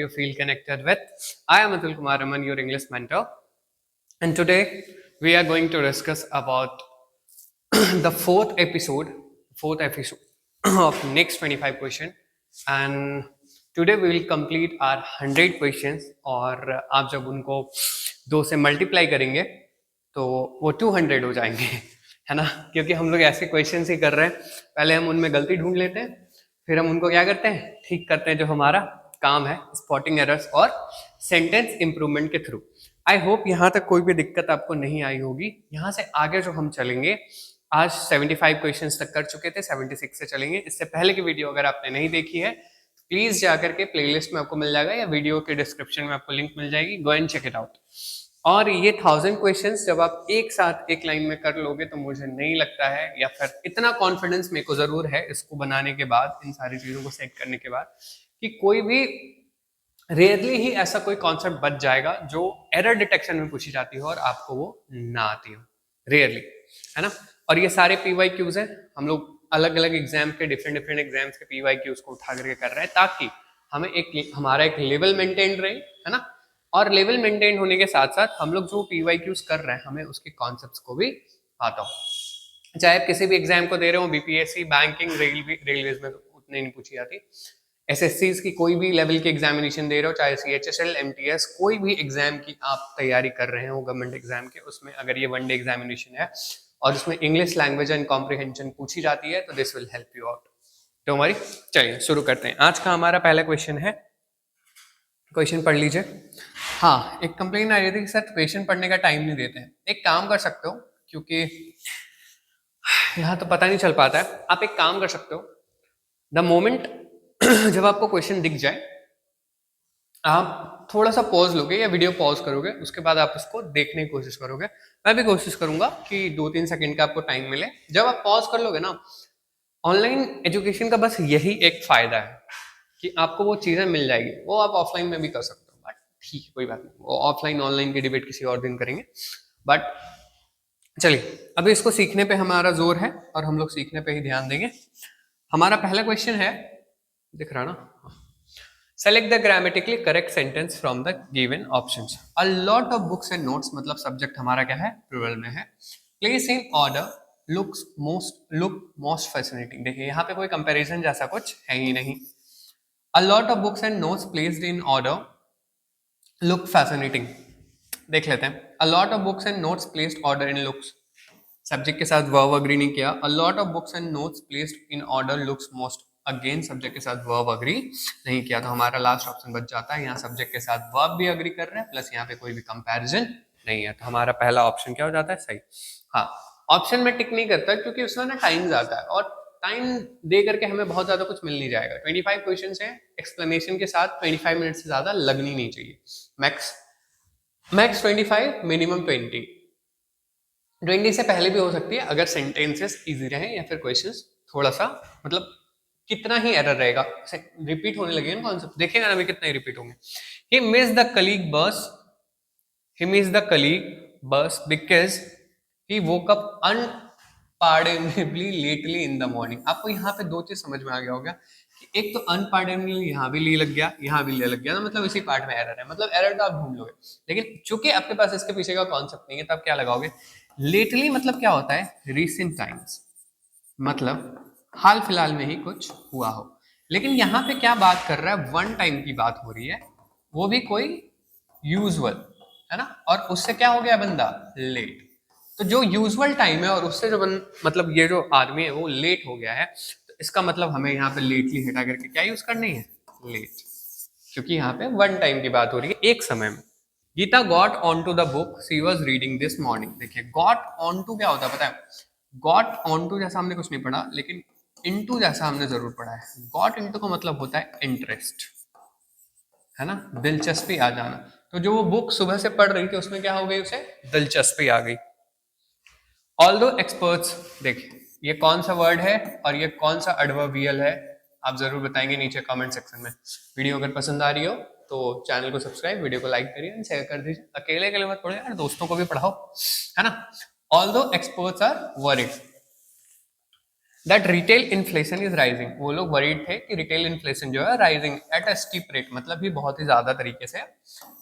you feel connected with. I am Atul Kumar Raman, your English mentor, and today we are going to discuss about the fourth episode of next 25 question, and today we will complete our 100 questions. और आप जब उनको 2 से multiply करेंगे तो वो 200 हो जाएंगे, है ना? क्योंकि हम लोग ऐसे क्वेश्चंस ही कर रहे हैं, पहले हम उनमें गलती ढूंढ लेते हैं, फिर हम उनको क्या करते हैं, ठीक करते हैं, जो हमारा काम है स्पॉटिंग एरर्स और सेंटेंस इंप्रूवमेंट के थ्रू। आई होप यहाँ तक कोई भी दिक्कत आपको नहीं आई होगी। यहाँ से आगे जो हम चलेंगे, आज 75 क्वेश्चंस तक कर चुके थे, 76 से चलेंगे। इससे पहले की वीडियो अगर आपने नहीं देखी है प्लीज जाकर के प्लेलिस्ट में आपको मिल जाएगा या वीडियो के डिस्क्रिप्शन में आपको लिंक मिल जाएगी, go and check it out. और ये 1000 क्वेश्चंस जब आप एक साथ एक लाइन में कर लोगे तो मुझे नहीं लगता है, या फिर इतना कॉन्फिडेंस मेरे को जरूर है इसको बनाने के बाद, इन सारी चीजों को सेट करने के बाद, कि कोई भी रेयरली ही ऐसा कोई कॉन्सेप्ट बच जाएगा जो एरर डिटेक्शन में पूछी जाती हो और आपको वो ना आती हो, रेयरली, है ना? और ये सारे PYQs हैं, हम लोग अलग अलग एग्जाम के डिफरेंट एग्जाम्स के PYQs को उठा करके कर रहे हैं, ताकि हमें हमारा एक लेवल मेंटेन रहे, है ना? और लेवल मेंटेन होने के साथ साथ हम लोग जो PYQs कर रहे हैं हमें उसके कॉन्सेप्ट्स को भी आता हो। चाहे आप किसी भी एग्जाम को दे रहे हो, BPSC, बैंकिंग, रेलवेज में तो उतने नहीं पूछी जाती, SSCs की कोई भी लेवल की एग्जामिनेशन दे रहे हो, चाहे CHSL, MTS, कोई भी एग्जाम की आप तैयारी कर रहे हो गवर्नमेंट एग्जाम के, उसमें अगर ये 1 डे एग्जामिनेशन है और उसमें इंग्लिश लैंग्वेज एंड कॉम्प्रिहेंशन पूछी जाती है तो this will help you out. तो हमारी चलिए शुरू करते हैं। आज का हमारा पहला क्वेश्चन है, क्वेश्चन पढ़ लीजिए। हाँ, एक कंप्लेन आ रही थी कि सर क्वेश्चन पढ़ने का टाइम नहीं देते हैं। एक काम कर सकते हो, क्योंकि यहाँ तो पता नहीं चल पाता है, आप एक काम कर सकते हो, द मोमेंट जब आपको क्वेश्चन दिख जाए आप थोड़ा सा पॉज लोगे या वीडियो पॉज करोगे, उसके बाद आप उसको देखने की कोशिश करोगे। मैं भी कोशिश करूंगा कि 2-3 सेकंड का आपको टाइम मिले। जब आप पॉज कर लोगे ना, ऑनलाइन एजुकेशन का बस यही एक फायदा है कि आपको वो चीजें मिल जाएगी, वो आप ऑफलाइन में भी कर सकते हो, बट ठीक है, कोई बात नहीं, वो ऑफलाइन ऑनलाइन की डिबेट किसी और दिन करेंगे। बट चलिए, अभी इसको सीखने पे हमारा जोर है और हम लोग सीखने पे ही ध्यान देंगे। हमारा पहला क्वेश्चन है, दिख रहा ना? Select the grammatically correct sentence from the given options. A lot of books and notes, मतलब सब्जेक्ट हमारा क्या है, प्लूरल में है। Place in order, look most fascinating। देखिए यहाँ पे कोई कंपैरिजन जैसा कुछ है ही नहीं। A lot of books and notes placed in order look fascinating। देख लेते हैं। A lot of books and notes placed order in looks, subject के साथ वर्ब अग्री नहीं किया। A lot of books and notes placed in order looks most, again subject के साथ verb agree नहीं किया, तो हमारा लास्ट ऑप्शन बच जाता है। यहाँ सब्जेक्ट के साथ वर्ब भी अग्री कर रहे हैं, प्लस यहाँ पे कोई भी कंपैरिजन नहीं है, तो हमारा पहला ऑप्शन क्या हो जाता है, सही। हाँ, ऑप्शन में टिक नहीं करता क्योंकि उसमें ना टाइम जाता है, और टाइम दे करके हमें बहुत ज्यादा कुछ मिल नहीं जाएगा। 25 क्वेश्चन है, एक्सप्लेनेशन के साथ 25 मिनट से ज्यादा लगनी नहीं चाहिए। मैक्स 25, मिनिमम 20 से पहले भी हो सकती है अगर सेंटेंसेस इजी रहे या फिर क्वेश्चंस थोड़ा सा, मतलब कितना ही एरर रहेगा, रिपीट होने लगेगा ना कॉन्सेप्ट, देखिएगा ना अभी कितना ही रिपीट होंगे। He miss the colleague bus because he woke up unpardonably lately in the morning. आपको यहाँ पे 2 चीज समझ में आ गया होगा कि एक तो अनपार्डनेबली यहाँ भी ली लग गया, यहाँ भी ले लग गया, ना मतलब इसी पार्ट में एरर है, मतलब एरर तो आप ढूंढ लोगे, लेकिन चूंकि आपके पास इसके पीछे का कॉन्सेप्ट नहीं है तो आप क्या लगाओगे, लेटली मतलब क्या होता है, रिसेंट टाइम्स, मतलब हाल फिलहाल में ही कुछ हुआ हो। लेकिन यहाँ पे क्या बात कर रहा है, 1 टाइम की बात हो रही है, वो भी कोई यूजुअल, है ना? और उससे क्या हो गया बंदा, लेट। तो जो यूजुअल टाइम है और उससे जो मतलब ये जो आदमी है वो लेट हो गया है, तो इसका मतलब हमें यहाँ पे लेटली हटा करके क्या यूज करनी है, लेट, क्योंकि यहाँ पे 1 टाइम की बात हो रही है, एक समय में। Geeta got on to the book she was reading this morning. देखिए गॉट ऑन टू क्या होता है पता है, गॉट ऑन टू जैसा हमने कुछ नहीं पढ़ा, लेकिन इनटू जैसा हमने जरूर पढ़ा है। गॉट इनटू का मतलब होता है इंटरेस्ट, है ना, दिलचस्पी आ जाना। तो जो वो बुक सुबह से पढ़ रही थी उसमें क्या हो गई, उसे दिलचस्पी आ गई। ऑल्दो एक्सपर्ट्स, देखिए ये कौन सा वर्ड है और ये कौन सा एडवर्बियल है, आप जरूर बताएंगे नीचे कमेंट सेक्शन में। वीडियो अगर पसंद आ रही हो तो चैनल को सब्सक्राइब, वीडियो को लाइक करिए एंड शेयर कर दीजिए। अकेले अकेले मत पढ़ो यार, दोस्तों को भी पढ़ाओ, है ना। Although experts are worried, that retail inflation is rising, वो लोग वरीड थे कि रिटेल इन्फ्लेशन जो है rising at a steep rate, मतलब भी बहुत ही ज्यादा तरीके से।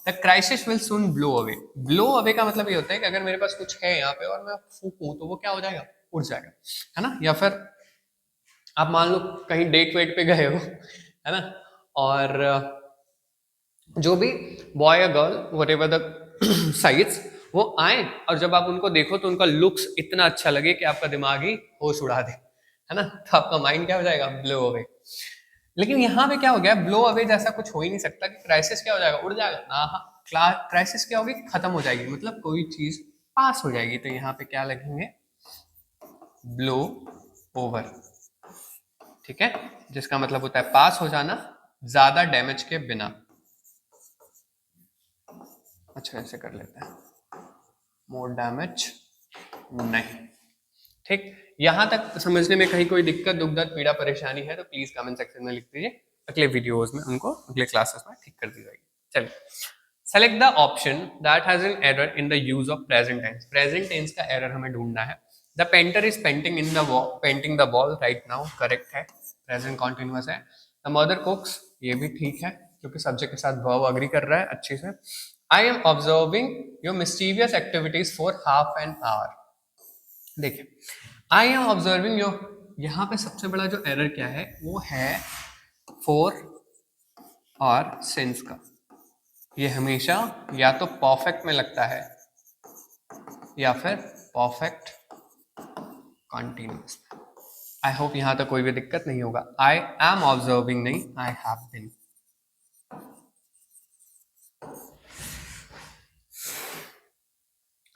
The crisis will soon blow away. Blow away का मतलब ये होता है कि अगर मेरे पास कुछ है यहाँ पे और मैं फूकूं तो वो क्या हो जाएगा, उड़ जाएगा, है ना। या फिर आप मान लो कहीं डेट वेट पे गए हो, है ना, और जो भी बॉय या girl what ever the sites वो आए, और जब आप उनको देखो तो उनका लुक्स इतना अच्छा लगे कि आपका दिमाग ही होश उड़ा दे, है ना, तो आपका माइंड क्या हो जाएगा, ब्लो अवे। लेकिन यहाँ पे क्या हो गया, ब्लो अवे जैसा कुछ हो ही नहीं सकता कि क्राइसिस क्या हो जाएगा, उड़ जाएगा ना। हाँ, क्राइसिस क्या होगी, खत्म हो जाएगी, मतलब कोई चीज पास हो जाएगी। तो यहाँ पे क्या लगेंगे, ब्लो ओवर, ठीक है, जिसका मतलब होता है पास हो जाना ज्यादा डैमेज के बिना। अच्छा ऐसे कर लेते हैं, मोर डैमेज नहीं। ठीक, यहां तक समझने में कहीं कोई दिक्कत, दुख दर्द, पीड़ा, परेशानी है तो प्लीज कमेंट सेक्शन में लिख दीजिए, अगले वीडियोस में उनको अगले क्लासेस में ठीक कर दी जाएगी। चलिए, select the option that has an error in the use of present tense. Present tense का एरर हमें ढूंढना है। The painter is painting in the wall, painting the wall right now, correct है, प्रेजेंट कॉन्टिन्यूअस है। The mother cooks, ये भी ठीक है क्योंकि सब्जेक्ट के साथ वर्ब अग्री कर रहा है अच्छे से। आई am observing your mysterious activities for half an hour. देखिए, आई एम ऑब्जर्विंग योर, यहाँ पे सबसे बड़ा जो एरर क्या है वो है फॉर और सिंस का। ये हमेशा या तो परफेक्ट में लगता है या फिर परफेक्ट कॉन्टिन्यूअस। आई होप यहां तक कोई भी दिक्कत नहीं होगा। आई एम ऑब्जर्विंग नहीं, I have been.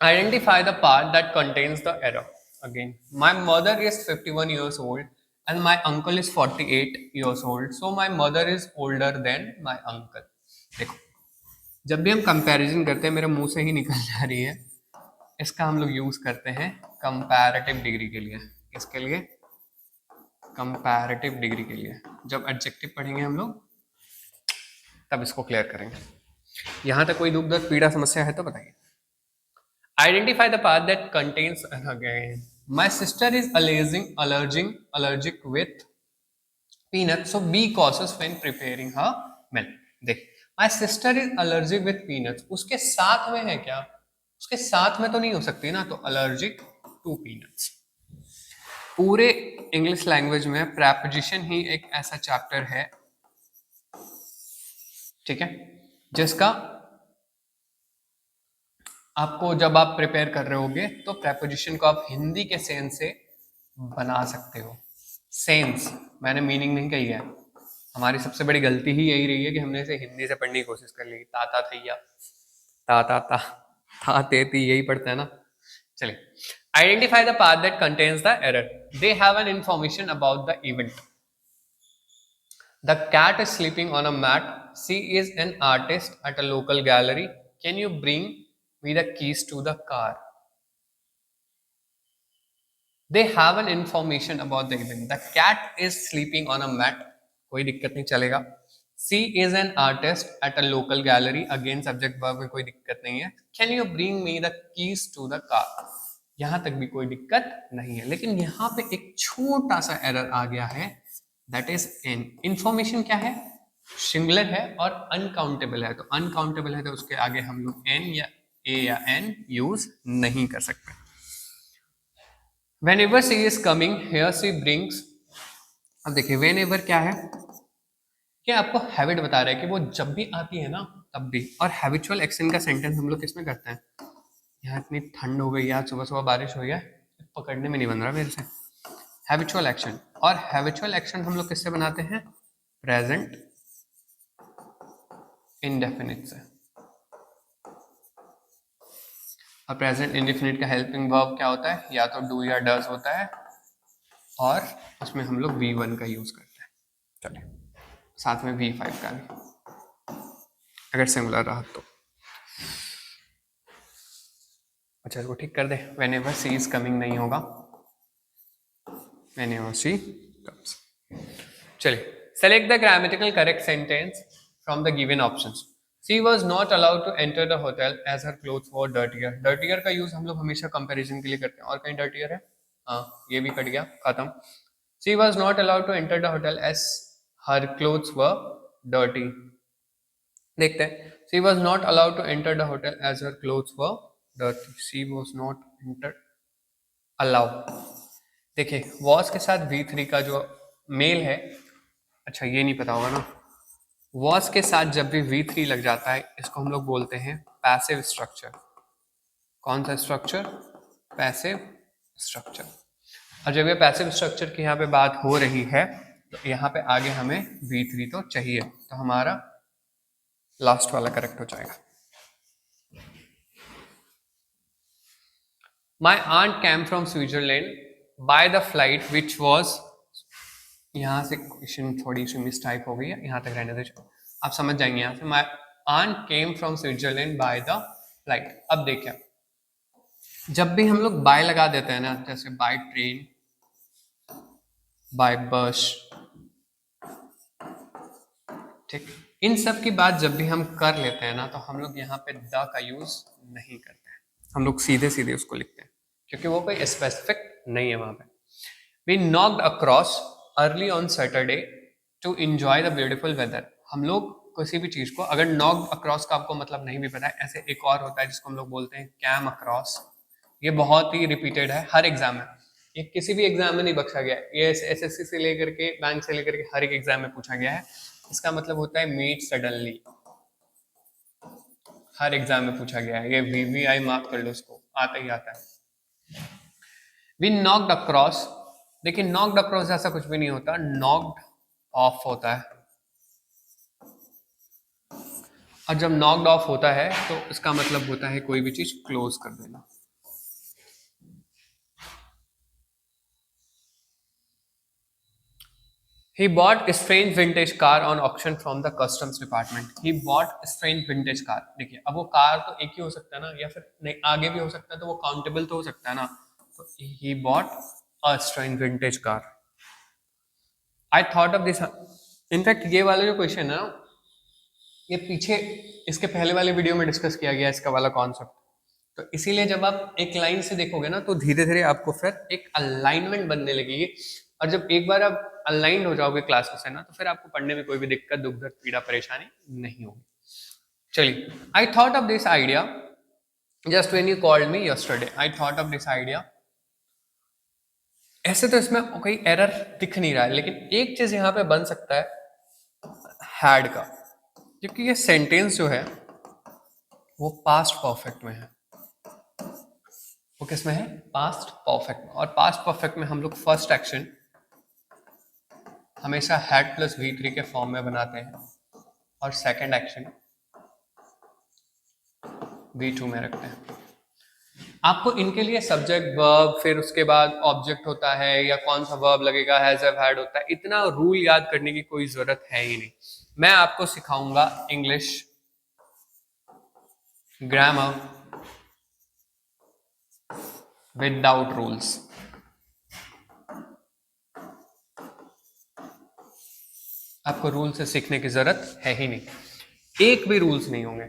Identify the part that contains the error. Again, my mother is 51 years old and my uncle is 48 years old. So my mother is older than my uncle. देखो, जब भी हम comparison करते हैं, मेरे मुंह से ही निकल जा रही है, इसका हम लोग यूज करते हैं कंपैरेटिव डिग्री के लिए। किसके लिए, कंपैरेटिव डिग्री के लिए। जब एडजेक्टिव पढ़ेंगे हम लोग तब इसको क्लियर करेंगे। यहां तक कोई दुख दर्द पीड़ा समस्या है तो बताइए। Identify the part that contains, again, my sister is allergic with peanuts, so be cautious when preparing her meal. देख, my sister is allergic with peanuts, उसके साथ में है क्या, उसके साथ में तो नहीं हो सकती ना, तो allergic to peanuts। पूरे इंग्लिश लैंग्वेज में प्रेपोजिशन ही एक ऐसा चैप्टर है, ठीक है, जिसका आपको जब आप प्रिपेयर कर रहे होगे तो प्रेपोजिशन को आप हिंदी के सेंस से बना सकते हो। सेंस, मैंने मीनिंग नहीं कही है। हमारी सबसे बड़ी गलती ही यही रही है कि हमने इसे हिंदी से पढ़ने की कोशिश कर ली। ताता थैया, ता ता ता, था ते ती, यही पढ़ते हैं ना। चलिए, identify the part that contains the error. They have an information about the event. The cat is sleeping on a mat. She is an artist at a local gallery. Can you bring me the keys to the car? They have an information about the event. The cat is sleeping on a mat. कोई दिक्कत नहीं चलेगा। She is an artist at a local gallery. Again subject verb में कोई दिक्कत नहीं है। Can you bring me the keys to the car? यहां तक भी कोई दिक्कत नहीं है, लेकिन यहाँ पे एक छोटा सा एरर आ गया है, दैट इज एन। इंफॉर्मेशन क्या है, सिंगुलर है और अनकाउंटेबल है, तो अनकाउंटेबल है तो उसके आगे हम लोग एन या ए या एन यूज नहीं कर सकते। Whenever she is coming, here she brings। अब देखिए, whenever क्या है, क्या आपको हैबिट बता रहा है कि वो जब भी आती है ना तब भी। और हैबिचुअल एक्शन का सेंटेंस हम लोग किसमें करते हैं, यहाँ इतनी ठंड हो गई, यहाँ सुबह सुबह बारिश हो गया, पकड़ने में नहीं बन रहा मेरे से। हैबिचुअल एक्शन, और हैबिचुअल एक्शन हम लोग किससे बनाते हैं, प्रेजेंट इंडेफिनिट से। और प्रेजेंट इंडेफिनिट का हेल्पिंग वर्ब क्या होता है, या तो डू या डज होता है, और उसमें हम लोग V1 का यूज करते हैं। चलिए, साथ में V5 का भी अगर सिमिलर रहा तो। अच्छा, इसको ठीक कर दे। Whenever she is coming नहीं होगा, whenever she comes। चलिए, select the grammatical correct sentence from the given options। She was not allowed to enter the hotel as her clothes were dirtier। dirtier का यूज हम लोग हमेशा comparison के लिए करते हैं, और कहीं dirtier है, हाँ ये भी कट गया, खत्म। She was not allowed to enter the hotel as her clothes were dirty. देखते हैं, she was not allowed to enter the hotel as her clothes were dirty. She was not enter allowed. देखिए was के साथ V3 का जो mail है, अच्छा ये नहीं पता होगा ना, वॉज के साथ जब भी V3 लग जाता है इसको हम लोग बोलते हैं पैसिव स्ट्रक्चर। कौन सा स्ट्रक्चर? Passive structure. और जब ये पैसिव स्ट्रक्चर की यहाँ पे बात हो रही है तो यहाँ पे आगे हमें V3 तो चाहिए, तो हमारा लास्ट वाला करेक्ट हो जाएगा। My aunt came from Switzerland by the flight which was, यहाँ से क्वेश्चन थोड़ी सी मिस्टाइप हो गई है, यहाँ तक रहने दीजिए, आप समझ जाएंगे यहाँ से। My aunt came from Switzerland by the flight। अब देखिए जब भी हम लोग बाय लगा देते हैं ना, जैसे बाय ट्रेन, बाय बस, ठीक, इन सब की बात जब भी हम कर लेते हैं ना तो हम लोग यहाँ पे द का यूज नहीं करते हैं, हम लोग सीधे सीधे उसको लिखते हैं क्योंकि वो कोई स्पेसिफिक नहीं है वहां पे। We knocked across early on Saturday to enjoy the beautiful weather. हम लोग किसी भी चीज को, अगर नॉक्ड अक्रॉस का आपको मतलब नहीं भी पता है, ऐसे एक और होता है जिसको हम लोग बोलते हैं कैम अक्रॉस। ये बहुत ही रिपीटेड है हर एग्जाम में, ये किसी भी एग्जाम में नहीं बख्शा गया है, ये SSC से लेकर के बैंक से लेकर के हर एक एग्जाम में पूछा गया है। इसका मतलब होता है मीट सडनली, हर एग्जाम में पूछा गया है, ये VVI मार्क कर लो, उसको आता ही आता है। वी नॉक्ड अक्रॉस, देखिए नॉक्ड अक्रॉस ऐसा कुछ भी नहीं होता, नॉक्ड ऑफ होता है, और जब नॉक्ड ऑफ होता है तो इसका मतलब होता है कोई भी चीज क्लोज कर देना। He bought a strange vintage car on auction from the customs department. He bought a strange vintage car। देखिए अब वो कार तो एक ही हो सकता है ना, या फिर नहीं आगे भी हो सकता है, तो वो काउंटेबल तो हो सकता है ना, तो he bought a strange vintage car। I thought of this। In fact ये वाला जो क्वेश्चन है ना, ये पीछे इसके पहले वाले वीडियो में डिस्कस किया गया इसका वाला कॉन्सेप्ट, तो इसीलिए जब आप एक लाइन से देखोगे ना तो धीरे धीरे आपको फिर एक अलाइनमेंट बनने लगेगी, और जब एक बार आप अलाइंड हो जाओगे क्लासेस से ना तो फिर आपको पढ़ने में कोई भी दिक्कत, दुख दर्द, पीड़ा, परेशानी नहीं होगी। चलिए, I thought of this idea just when you called me yesterday. I thought of this idea, ऐसे तो इसमें कोई एरर दिख नहीं रहा है, लेकिन एक चीज यहाँ पे बन सकता है हैड का, क्योंकि ये सेंटेंस जो है वो पास्ट परफेक्ट में है। वो किस में है? पास्ट परफेक्ट में। और पास्ट परफेक्ट में हम लोग फर्स्ट एक्शन हमेशा हैड प्लस V3 के फॉर्म में बनाते हैं, और सेकंड एक्शन V2 में रखते हैं। आपको इनके लिए सब्जेक्ट, वर्ब, फिर उसके बाद ऑब्जेक्ट होता है या कौन सा वर्ब लगेगा, हैज हैव हैड होता है, इतना रूल याद करने की कोई जरूरत है ही नहीं। मैं आपको सिखाऊंगा इंग्लिश ग्रामर विदाउट रूल्स। आपको रूल से सीखने की जरूरत है ही नहीं, एक भी रूल्स नहीं होंगे।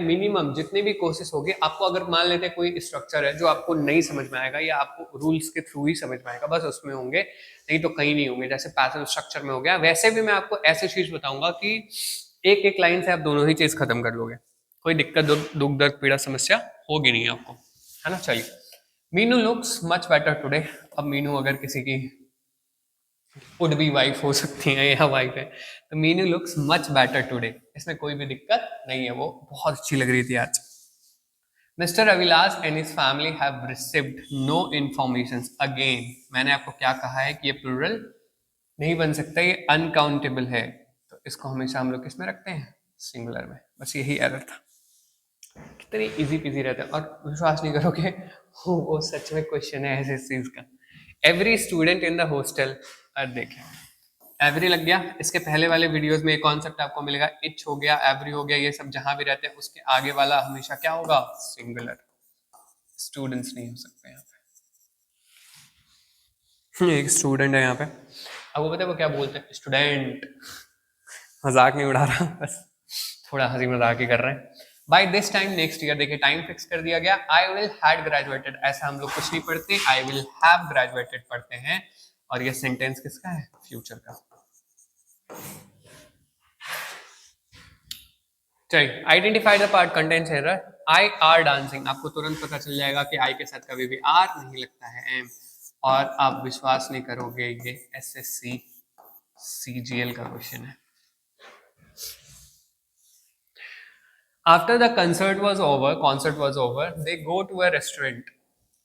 मिनिमम जितने भी कोर्सेस होंगे, आपको अगर मान लेते हैं कोई स्ट्रक्चर है जो आपको नहीं समझ में आएगा या आपको रूल्स के थ्रू ही समझ में आएगा, बस उसमें होंगे, नहीं तो कहीं नहीं होंगे। जैसे पैसिव स्ट्रक्चर में हो गया, वैसे भी मैं आपको ऐसी चीज बताऊंगा कि एक एक लाइन से आप दोनों ही चीज खत्म कर लोगे, कोई दिक्कत, दुख दर्द, पीड़ा, समस्या होगी नहीं आपको, है ना। चलिए, Meenu looks much better today. अब मीनू अगर किसी की वुड बी वाइफ हो सकती है या वाइफ है, तो Meenu looks much better today, इसमें कोई भी दिक्कत नहीं है, वो बहुत अच्छी लग रही थी आज। Mister Avilas and his family have received no information. Again मैंने आपको क्या कहा है कि ये प्लूरल नहीं बन सकता, ये अनकाउंटेबल है, तो इसको हमेशा हम लोग किस में रखते हैं? सिंगुलर में। बस यही एरर था। कितने इजी पीजी रहते हैं, और विश्वास नहीं करोगे वो सच में क्वेश्चन है ऐसे चीज का। Every student in the hostel, देखें एवरी लग गया, इसके पहले वाले वीडियोस में एक कॉन्सेप्ट आपको मिलेगा, इच हो गया, एवरी हो गया, ये सब जहां भी रहते हैं उसके आगे वाला हमेशा क्या होगा? सिंगुलर। स्टूडेंट्स नहीं हो सकते यहाँ पे। एक स्टूडेंट है यहाँ पे, अब वो पता है वो क्या बोलते हैं? स्टूडेंट। मजाक नहीं उड़ा रहा, बस थोड़ा हंसी मजाक ही कर रहे हैं। By this time next year, देखिए टाइम फिक्स कर दिया गया। आई विल हैड ग्रेजुएटेड, ऐसा हम लोग कुछ नहीं पढ़ते, आई विल हैव ग्रेजुएटेड पढ़ते हैं। और ये सेंटेंस किसका है? फ्यूचर का। चलिए, identify the part contents error. I R dancing, आपको तुरंत पता चल जाएगा कि आई के साथ कभी भी आर नहीं लगता है, एम। और आप विश्वास नहीं करोगे, ये एसएससी सीजीएल का क्वेश्चन है। After the concert was over, they go to a restaurant.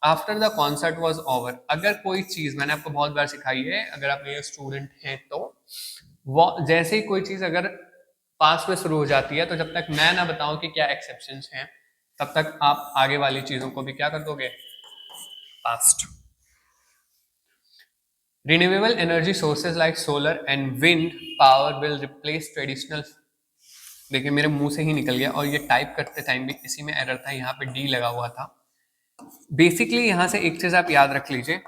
After the concert was over, अगर कोई चीज, मैंने आपको बहुत बार सिखाई है, अगर आप मेरे स्टूडेंट हैं तो वो जैसे ही कोई चीज अगर पास्ट में शुरू हो जाती है, तो जब तक मैं ना बताऊं कि क्या एक्सेप्शंस हैं, तब तक आप आगे वाली चीजों को भी क्या कर दोगे? Past. Renewable energy sources like solar and wind power will replace traditional। देखिए मेरे मुंह से ही निकल गया, और ये टाइप करते टाइम भी इसी में एरर था, यहाँ पे डी लगा हुआ था। बेसिकली यहां से एक चीज आप याद रख लीजिए,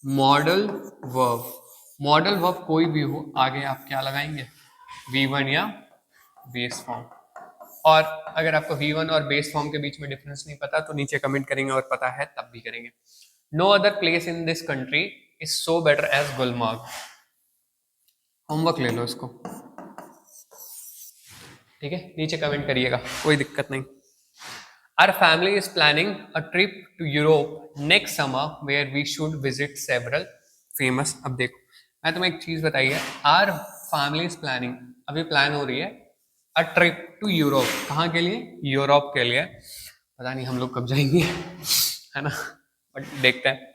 मॉडल वर्ब। मॉडल वर्ब कोई भी हो, आगे आप क्या लगाएंगे? V1 या बेस फॉर्म। और अगर आपको V1 और बेस फॉर्म के बीच में डिफरेंस नहीं पता तो नीचे कमेंट करेंगे, और पता है तब भी करेंगे। No other place in this country is so better as Gulmarg. Homework ले लो इसको, ठीक है? नीचे कमेंट करिएगा, कोई दिक्कत नहीं। Our family is planning a trip to Europe next summer where we should visit several famous। अब देखो, मैं तुम्हें एक चीज बताइए, Our family is planning, अभी प्लान हो रही है a trip to Europe। कहाँ के लिए? यूरोप के लिए। पता नहीं हम लोग कब जाएंगे, है ना? बट देखते हैं,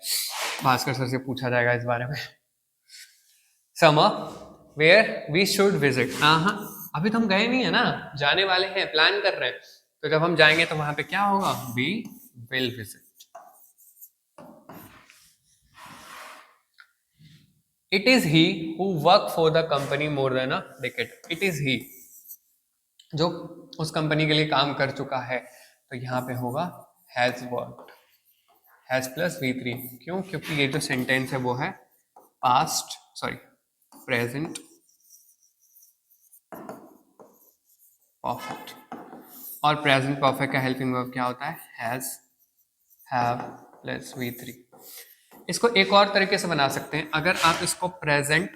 भास्कर सर से पूछा जाएगा इस बारे में। Summer where we should visit। हाँ, अभी तो हम गए नहीं है ना, जाने वाले हैं, प्लान कर रहे हैं। तो जब हम जाएंगे तो वहां पे क्या होगा? We will visit। It is he who worked for the company more than a decade। It is he, जो उस कंपनी के लिए काम कर चुका है, तो यहाँ पे होगा has worked, has plus V3। क्यों? क्योंकि ये जो सेंटेंस है वो है पास्ट, सॉरी प्रेजेंट परफेक्ट, और प्रेजेंट परफेक्ट का हेल्पिंग वर्ब क्या होता है? Has, have plus V3। इसको एक और तरीके से बना सकते हैं, अगर आप इसको प्रेजेंट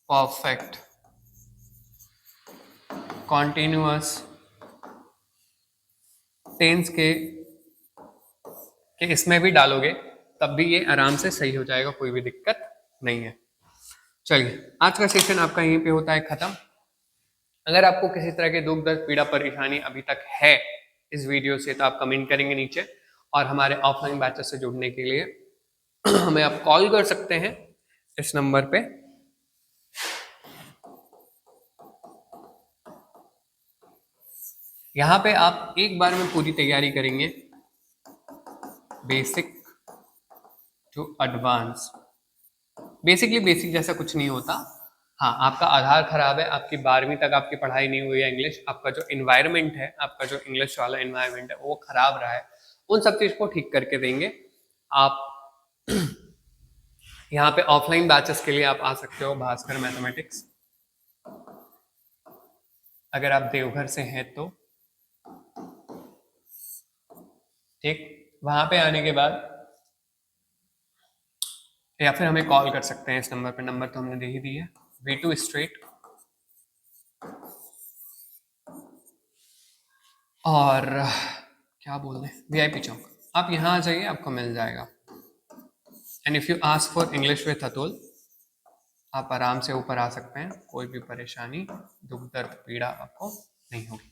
परफेक्ट कॉन्टिन्यूअस टेंस के इसमें भी डालोगे, तब भी ये आराम से सही हो जाएगा, कोई भी दिक्कत नहीं है। चलिए, आज का सेशन आपका यहीं पे होता है खत्म। अगर आपको किसी तरह के दुख दर्द पीड़ा परेशानी अभी तक है इस वीडियो से, तो आप कमेंट करेंगे नीचे, और हमारे ऑफलाइन बैचेस से जुड़ने के लिए हमें आप कॉल कर सकते हैं इस नंबर पे। यहां पे आप एक बार में पूरी तैयारी करेंगे, basic to advance. Basically basic जैसा कुछ नहीं होता। हाँ, आपका आधार खराब है, आपकी 12वीं तक आपकी पढ़ाई नहीं हुई है इंग्लिश, आपका जो इन्वायरमेंट है, आपका जो इंग्लिश वाला इन्वायरमेंट है वो खराब रहा है, उन सब चीज को ठीक करके देंगे आप। यहाँ पे ऑफलाइन बैचेस के लिए आप आ सकते हो, भास्कर मैथमेटिक्स। अगर आप देवघर से हैं तो ठीक, वहां पे आने के बाद या फिर हमें कॉल कर सकते हैं इस नंबर पे, नंबर तो हमने दे ही दी है, V2 स्ट्रीट, और क्या बोल रहे हैं, VIP चौक। आप यहाँ आ जाइए, आपको मिल जाएगा। And if you ask for English with Atul, आप आराम से ऊपर आ सकते हैं, कोई भी परेशानी दुख दर्द पीड़ा आपको नहीं होगी।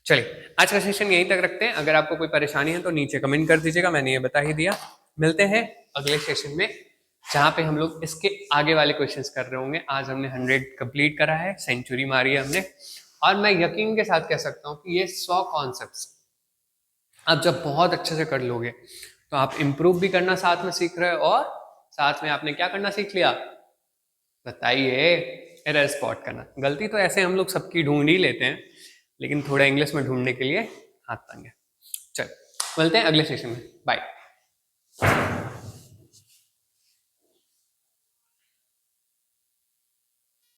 चलिए, आज का सेशन यहीं तक रखते हैं। अगर आपको कोई परेशानी है तो नीचे कमेंट कर दीजिएगा, मैंने ये बता ही दिया। मिलते हैं अगले सेशन में, जहाँ पे हम लोग इसके आगे वाले क्वेश्चंस कर रहे होंगे। आज हमने 100 कंप्लीट करा है, सेंचुरी मारी है हमने, और मैं यकीन के साथ कह सकता हूँ कि ये 100 कॉन्सेप्ट्स आप जब बहुत अच्छे से कर लोगे तो आप इम्प्रूव भी करना साथ में सीख रहे हो, और साथ में आपने क्या करना सीख लिया? बताइए, एरर स्पॉट करना। गलती तो ऐसे हम लोग सबकी ढूंढ ही लेते हैं, लेकिन थोड़ा इंग्लिश में ढूंढने के लिए हाथ तंग है। चल, मिलते हैं अगले सेशन में, बाय।